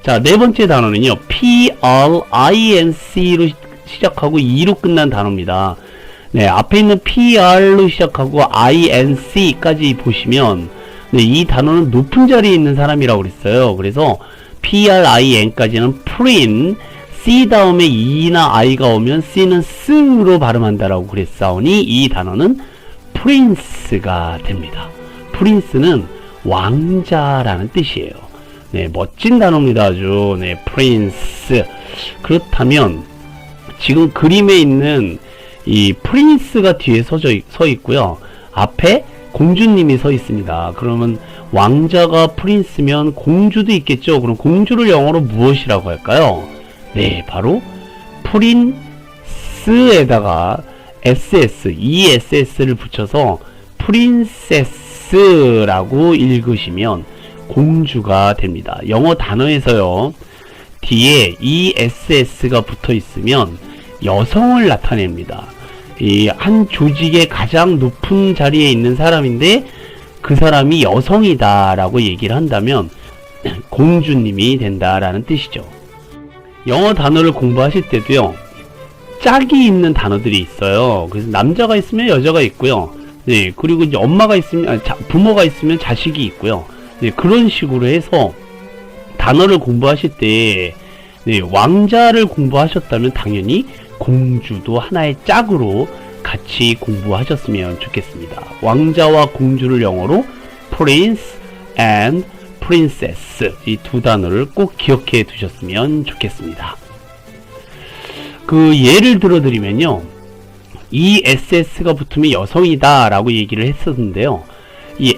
자, 네 번째 단어는요, PRINC로 시작하고 E로 끝난 단어입니다. 네, 앞에 있는 PR로 시작하고 INC까지 보시면, 네, 이 단어는 높은 자리에 있는 사람이라고 그랬어요. 그래서 PRIN까지는 print, C 다음에 E나 I가 오면 C는 스로 발음한다라고 그랬사오니 이 단어는 prince가 됩니다. prince는 왕자라는 뜻이에요. 네, 멋진 단어입니다. 아주. 네, prince. 그렇다면 지금 그림에 있는 이 프린스가 뒤에 서 있고요. 앞에 공주님이 서 있습니다. 그러면 왕자가 프린스면 공주도 있겠죠. 그럼 공주를 영어로 무엇이라고 할까요? 네, 바로 프린스에다가 SS, ESS를 붙여서 프린세스라고 읽으시면 공주가 됩니다. 영어 단어에서요, 뒤에 ESS가 붙어 있으면 여성을 나타냅니다. 이 한 조직의 가장 높은 자리에 있는 사람인데 그 사람이 여성이다 라고 얘기를 한다면 공주님이 된다라는 뜻이죠. 영어 단어를 공부하실 때도요, 짝이 있는 단어들이 있어요. 그래서 남자가 있으면 여자가 있고요. 네, 그리고 이제 엄마가 있으면, 부모가 있으면 자식이 있고요. 네, 그런 식으로 해서 단어를 공부하실 때, 네, 왕자를 공부하셨다면 당연히 공주도 하나의 짝으로 같이 공부하셨으면 좋겠습니다. 왕자와 공주를 영어로 prince and princess, 이 두 단어를 꼭 기억해 두셨으면 좋겠습니다. 그 예를 들어 드리면요, ESS가 붙으면 여성이다 라고 얘기를 했었는데요, 이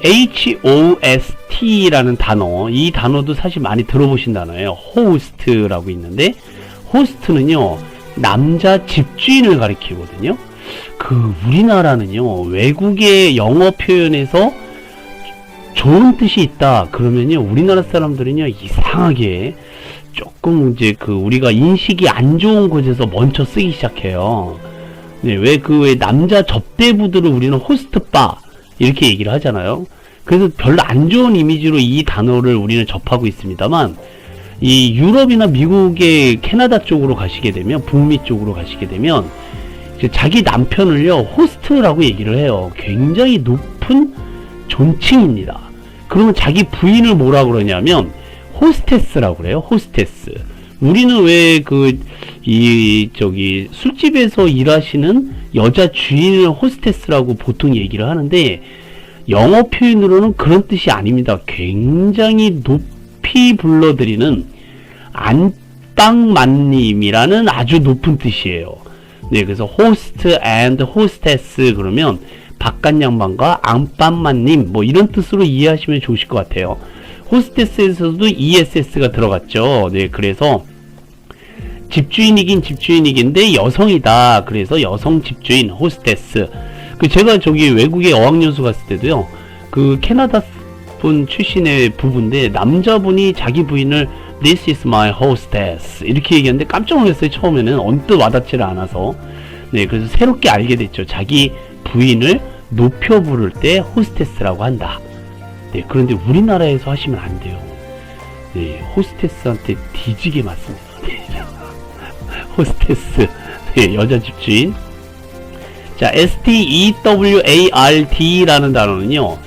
HOST라는 단어, 이 단어도 사실 많이 들어보신 단어예요. host라고 있는데, host는요 남자 집주인을 가리키거든요. 그 우리나라는요, 외국의 영어 표현에서 좋은 뜻이 있다 그러면요, 우리나라 사람들은요 이상하게 조금 이제 그 우리가 인식이 안 좋은 곳에서 먼저 쓰기 시작해요. 네, 왜 남자 접대부들을 우리는 호스트바 이렇게 얘기를 하잖아요. 그래서 별로 안 좋은 이미지로 이 단어를 우리는 접하고 있습니다만, 이 유럽이나 미국의 캐나다 쪽으로 가시게 되면, 북미 쪽으로 가시게 되면 자기 남편을요 호스트라고 얘기를 해요. 굉장히 높은 존칭입니다. 그러면 자기 부인을 뭐라 그러냐면 호스테스라고 그래요. 호스테스. 우리는 왜 술집에서 일하시는 여자 주인을 호스테스라고 보통 얘기를 하는데, 영어 표현으로는 그런 뜻이 아닙니다. 굉장히 높이 불러드리는 안방마님이라는 아주 높은 뜻이에요. 네, 그래서 host and hostess 그러면 바깥 양반과 안방마님 뭐 이런 뜻으로 이해하시면 좋으실 것 같아요. 호스테스에서도 ESS가 들어갔죠. 네, 그래서 집주인이긴 집주인이긴데 여성이다. 그래서 여성 집주인 호스테스. 제가 외국에 어학연수 갔을 때도요, 캐나다 분 출신의 부부인데 남자분이 자기 부인을 This is my hostess 이렇게 얘기하는데 깜짝 놀랐어요. 처음에는 언뜻 와닿지를 않아서. 네, 그래서 새롭게 알게 됐죠. 자기 부인을 높여 부를 때 호스테스라고 한다. 네, 그런데 우리나라에서 하시면 안 돼요. 네, 호스테스한테 뒤지게 맞습니다. 호스테스. 네, 여자 집주인. 자, STEWARD라는 단어는요,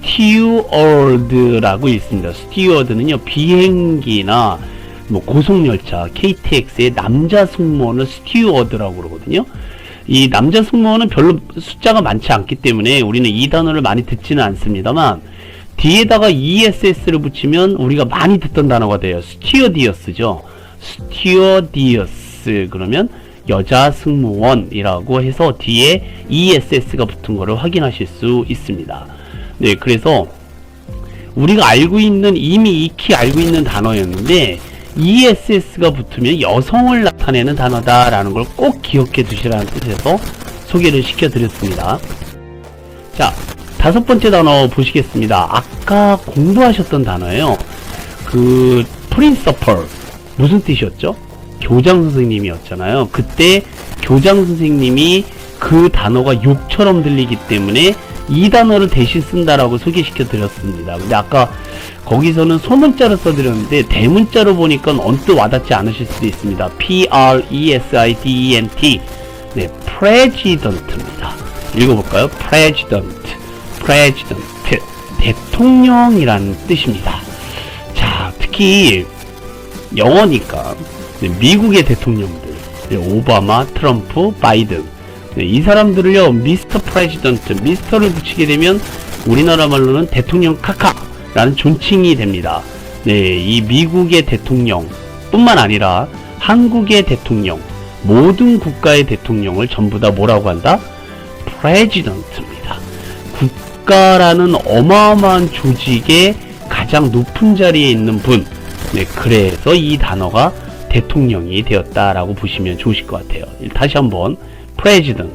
steward라고 있습니다. steward는요, 비행기나 뭐 고속열차, KTX의 남자 승무원을 steward라고 그러거든요. 이 남자 승무원은 별로 숫자가 많지 않기 때문에 우리는 이 단어를 많이 듣지는 않습니다만, 뒤에다가 ESS를 붙이면 우리가 많이 듣던 단어가 돼요. stewardess죠. stewardess 그러면 여자 승무원이라고 해서 뒤에 ESS가 붙은 거를 확인하실 수 있습니다. 네, 그래서 우리가 이미 익히 알고 있는 단어였는데 ESS가 붙으면 여성을 나타내는 단어다라는 걸 꼭 기억해 두시라는 뜻에서 소개를 시켜드렸습니다. 자, 다섯 번째 단어 보시겠습니다. 아까 공부하셨던 단어예요. principal 무슨 뜻이었죠? 교장 선생님이었잖아요. 그때 교장 선생님이 그 단어가 욕처럼 들리기 때문에 이 단어를 대신 쓴다라고 소개시켜 드렸습니다. 근데 아까 거기서는 소문자로 써드렸는데 대문자로 보니까 언뜻 와닿지 않으실 수도 있습니다. President. 네, President입니다. 읽어볼까요? President. 대통령이라는 뜻입니다. 자, 특히 영어니까 미국의 대통령들, 오바마, 트럼프, 바이든, 이 사람들을요, 미스터 프레지던트, 미스터를 붙이게 되면 우리나라 말로는 대통령 카카라는 존칭이 됩니다. 네, 이 미국의 대통령 뿐만 아니라 한국의 대통령, 모든 국가의 대통령을 전부 다 뭐라고 한다? 프레지던트입니다. 국가라는 어마어마한 조직의 가장 높은 자리에 있는 분. 네, 그래서 이 단어가 대통령이 되었다라고 보시면 좋으실 것 같아요. 다시 한번 president.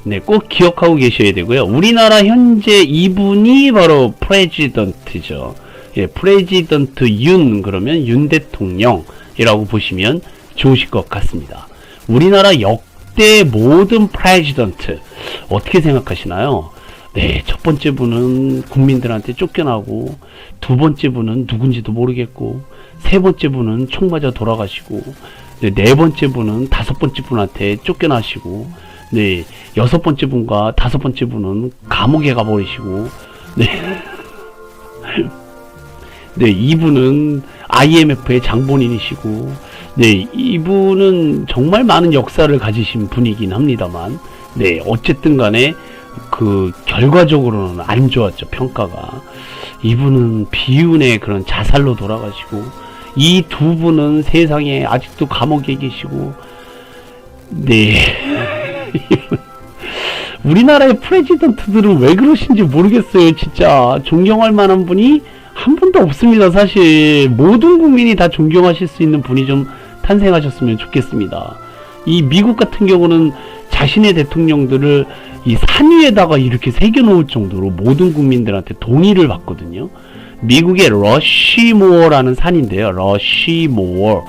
네, 꼭 기억하고 계셔야 되고요. 우리나라 현재 이분이 바로 president죠. 예, president 윤 그러면 윤 대통령이라고 보시면 좋으실 것 같습니다. 우리나라 역대 모든 president 어떻게 생각하시나요? 네, 첫 번째 분은 국민들한테 쫓겨나고, 두 번째 분은 누군지도 모르겠고, 세 번째 분은 총 맞아 돌아가시고, 네 번째 분은 다섯 번째 분한테 쫓겨나시고, 네, 여섯 번째 분과 다섯 번째 분은 감옥에 가버리시고, 네, 네, 이분은 IMF의 장본인이시고, 네, 이분은 정말 많은 역사를 가지신 분이긴 합니다만, 네, 어쨌든 간에 그 결과적으로는 안 좋았죠, 평가가. 이분은 비운의 그런 자살로 돌아가시고, 이 두 분은 세상에 아직도 감옥에 계시고, 네. 우리나라의 프레지던트들은 왜 그러신지 모르겠어요. 진짜 존경할 만한 분이 한 분도 없습니다. 사실 모든 국민이 다 존경하실 수 있는 분이 좀 탄생하셨으면 좋겠습니다. 이 미국 같은 경우는 자신의 대통령들을 이 산 위에다가 이렇게 새겨놓을 정도로 모든 국민들한테 동의를 받거든요. 미국의 러시모어라는 산인데요. 러시모어.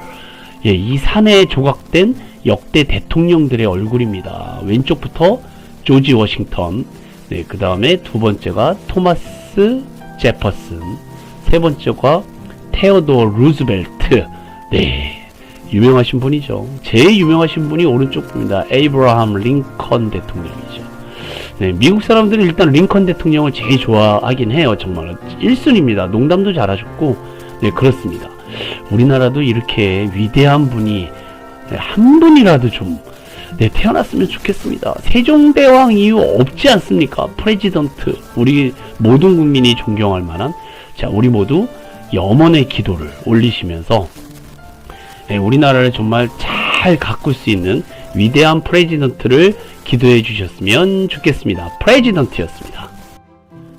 예, 이 산에 조각된 역대 대통령들의 얼굴입니다. 왼쪽부터 조지 워싱턴, 네, 그 다음에 두 번째가 토마스 제퍼슨, 세 번째가 테오도어 루즈벨트. 네, 유명하신 분이죠. 제일 유명하신 분이 오른쪽 분입니다. 에이브라함 링컨 대통령이죠. 네, 미국 사람들은 일단 링컨 대통령을 제일 좋아하긴 해요. 정말 1순위입니다. 농담도 잘하셨고, 네, 그렇습니다. 우리나라도 이렇게 위대한 분이 한 분이라도 좀, 네, 태어났으면 좋겠습니다. 세종대왕 이후 없지 않습니까? 프레지던트, 우리 모든 국민이 존경할 만한. 자, 우리 모두 염원의 기도를 올리시면서, 네, 우리나라를 정말 잘 가꿀 수 있는 위대한 프레지던트를 기도해 주셨으면 좋겠습니다. 프레지던트였습니다.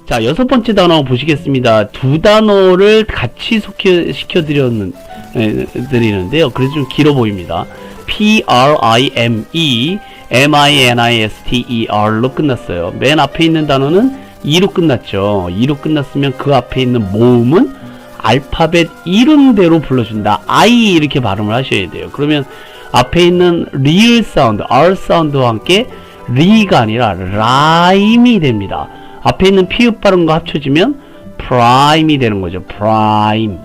자, 여섯 번째 단어 보시겠습니다. 두 단어를 같이 드리는데요. 그래서 좀 길어 보입니다. PRIME MINISTER로 끝났어요. 맨 앞에 있는 단어는 E로 끝났죠. E로 끝났으면 그 앞에 있는 모음은 알파벳 이름대로 불러준다. I 이렇게 발음을 하셔야 돼요. 그러면 앞에 있는 리을 사운드, R 사운드와 함께 리가 아니라 라임이 됩니다. 앞에 있는 피읍 발음과 합쳐지면 프라임이 되는 거죠. 프라임,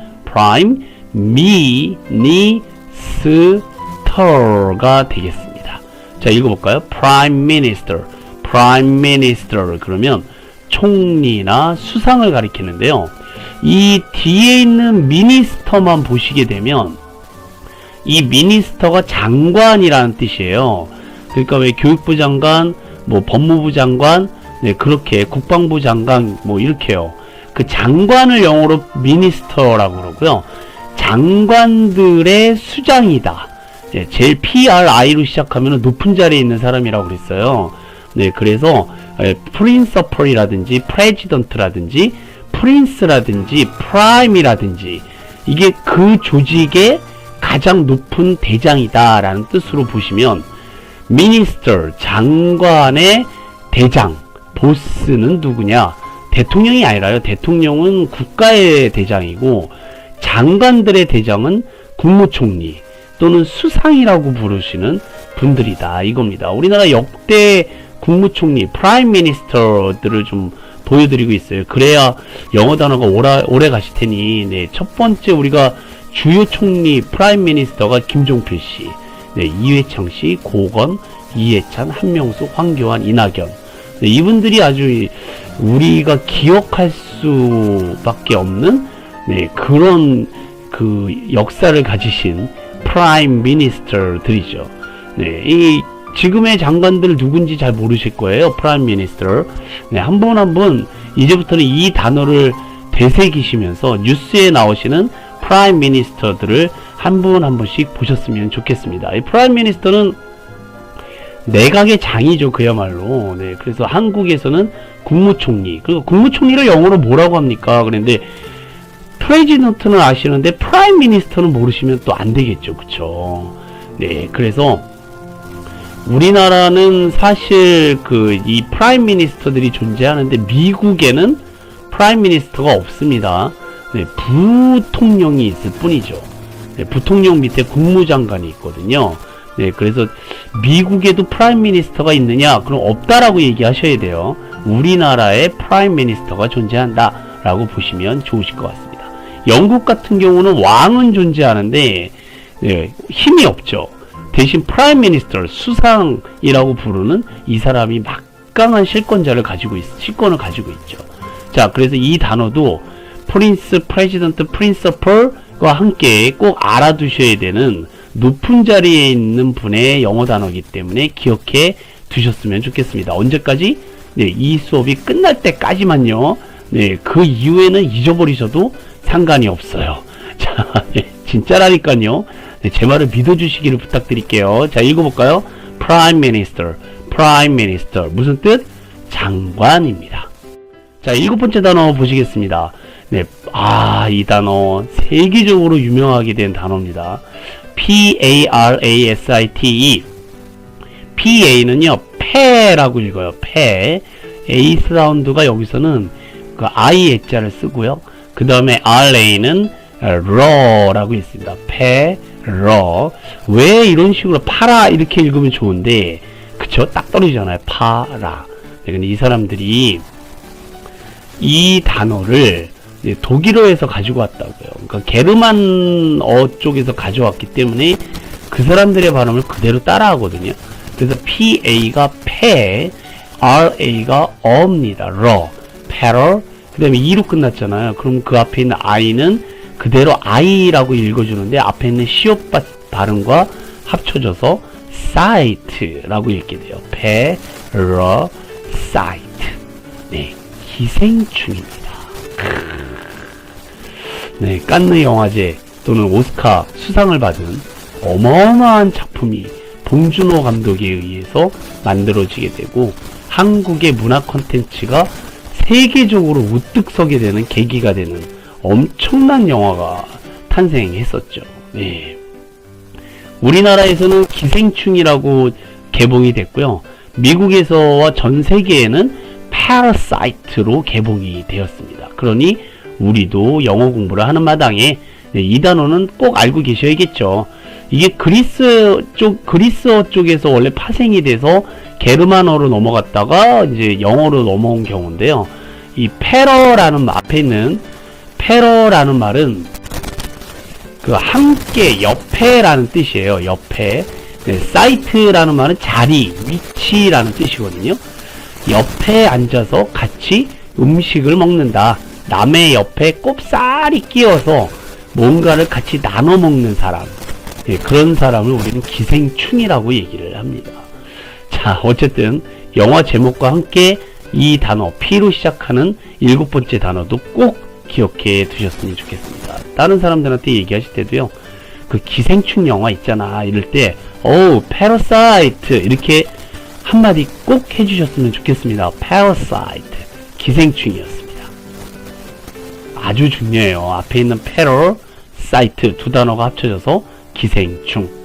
미니스터가 되겠습니다. 자, 읽어볼까요? Prime Minister. 그러면 총리나 수상을 가리키는데요. 이 뒤에 있는 미니스터만 보시게 되면 이 미니스터가 장관이라는 뜻이에요. 그러니까 왜 교육부 장관, 뭐 법무부 장관, 네, 그렇게 국방부 장관, 뭐 이렇게요. 그 장관을 영어로 미니스터라고 그러고요. 장관들의 수장이다. 네, 제일 PRI로 시작하면 높은 자리에 있는 사람이라고 그랬어요. 네, 그래서 프린서펄이라든지 프레지던트라든지 프린스라든지 프라임이라든지 이게 그 조직의 가장 높은 대장이다 라는 뜻으로 보시면 미니스터, 장관의 대장, 보스는 누구냐? 대통령이 아니라요. 대통령은 국가의 대장이고 장관들의 대장은 국무총리 또는 수상이라고 부르시는 분들이다 이겁니다. 우리나라 역대 국무총리, 프라임 미니스터들을 좀 보여드리고 있어요. 그래야 영어 단어가 오래 가실 테니, 네, 첫 번째 우리가 주요 총리 프라임 미니스터가 김종필 씨, 네, 이회창 씨, 고건, 이해찬, 한명숙, 황교안, 이낙연. 네, 이분들이 아주 우리가 기억할 수밖에 없는, 네, 그런 그 역사를 가지신 프라임 미니스터들이죠. 네, 이 지금의 장관들 누군지 잘 모르실 거예요. 프라임 미니스터. 네, 한 분 한 분 이제부터는 이 단어를 되새기시면서 뉴스에 나오시는 프라임 미니스터들을 한 분 한 분씩 보셨으면 좋겠습니다. 이 프라임 미니스터는 내각의 장이죠, 그야말로. 네, 그래서 한국에서는 국무총리, 그리고 국무총리를 영어로 뭐라고 합니까? 그런데 프레지던트는 아시는데 프라임 미니스터는 모르시면 또 안 되겠죠, 그쵸? 네, 그래서 우리나라는 사실 이 프라임 미니스터들이 존재하는데 미국에는 프라임 미니스터가 없습니다. 네, 부통령이 있을 뿐이죠. 네, 부통령 밑에 국무장관이 있거든요. 네, 그래서 미국에도 프라임 미니스터가 있느냐? 그럼 없다라고 얘기하셔야 돼요. 우리나라에 프라임 미니스터가 존재한다 라고 보시면 좋으실 것 같습니다. 영국 같은 경우는 왕은 존재하는데, 네, 힘이 없죠. 대신 프라임 미니스터, 수상이라고 부르는 이 사람이 막강한 실권을 가지고 있죠. 자, 그래서 이 단어도 프린스, 프레지던트, 프린서펄과 함께 꼭 알아두셔야 되는 높은 자리에 있는 분의 영어 단어이기 때문에 기억해 두셨으면 좋겠습니다. 언제까지? 네, 이 수업이 끝날 때까지만요. 네, 그 이후에는 잊어버리셔도 상관이 없어요. 자, 네, 진짜라니까요. 네, 제 말을 믿어주시기를 부탁드릴게요. 자, 읽어볼까요? Prime Minister, Prime Minister. 무슨 뜻? 장관입니다. 자, 7번째 단어 보시겠습니다. 네, 이 단어 세계적으로 유명하게 된 단어입니다. P-A-R-A-S-I-T-E. P-A는요, 패라고 읽어요. 패. A 사운드가 여기서는 그 I 애자를 쓰고요. 그 다음에 R-A는 러라고 있습니다. 패, 러. 왜 이런 식으로 파라 이렇게 읽으면 좋은데, 그쵸? 딱 떨어지잖아요. 파라. 네, 근데 이 사람들이 이 단어를 독일어에서 가지고 왔다고요. 그러니까 게르만어 쪽에서 가져왔기 때문에 그 사람들의 발음을 그대로 따라 하거든요. 그래서 PA가 패, RA가 어입니다. 러, 패럴. 그 다음에 E로 끝났잖아요. 그럼 그 앞에 있는 I는 그대로 I라고 읽어주는데 앞에 있는 시옷 발음과 합쳐져서 사이트라고 읽게 돼요. 패러 사이트. 네, 기생충입니다. 네, 깐느 영화제 또는 오스카 수상을 받은 어마어마한 작품이 봉준호 감독에 의해서 만들어지게 되고 한국의 문화 콘텐츠가 세계적으로 우뚝 서게 되는 계기가 되는 엄청난 영화가 탄생했었죠. 네. 우리나라에서는 기생충이라고 개봉이 됐고요. 미국에서와 전 세계에는 Parasite로 개봉이 되었습니다. 그러니 우리도 영어 공부를 하는 마당에 이 단어는 꼭 알고 계셔야겠죠. 이게 그리스어 쪽에서 원래 파생이 돼서 게르만어로 넘어갔다가 이제 영어로 넘어온 경우인데요. 이 패러라는 앞에 있는 패러라는 말은 그 함께 옆에라는 뜻이에요. 옆에. 네, 사이트라는 말은 자리, 위치라는 뜻이거든요. 옆에 앉아서 같이 음식을 먹는다. 남의 옆에 꼽사리 끼워서 뭔가를 같이 나눠 먹는 사람. 네, 그런 사람을 우리는 기생충이라고 얘기를 합니다. 자, 어쨌든 영화 제목과 함께 이 단어 P로 시작하는 7번째 단어도 꼭 기억해 두셨으면 좋겠습니다. 다른 사람들한테 얘기하실 때도요, 그 기생충 영화 있잖아 이럴 때 패러사이트 이렇게 한마디 꼭 해주셨으면 좋겠습니다. 패러사이트, 기생충이었습니다. 아주 중요해요. 앞에 있는 패러, 사이트 두 단어가 합쳐져서 기생충.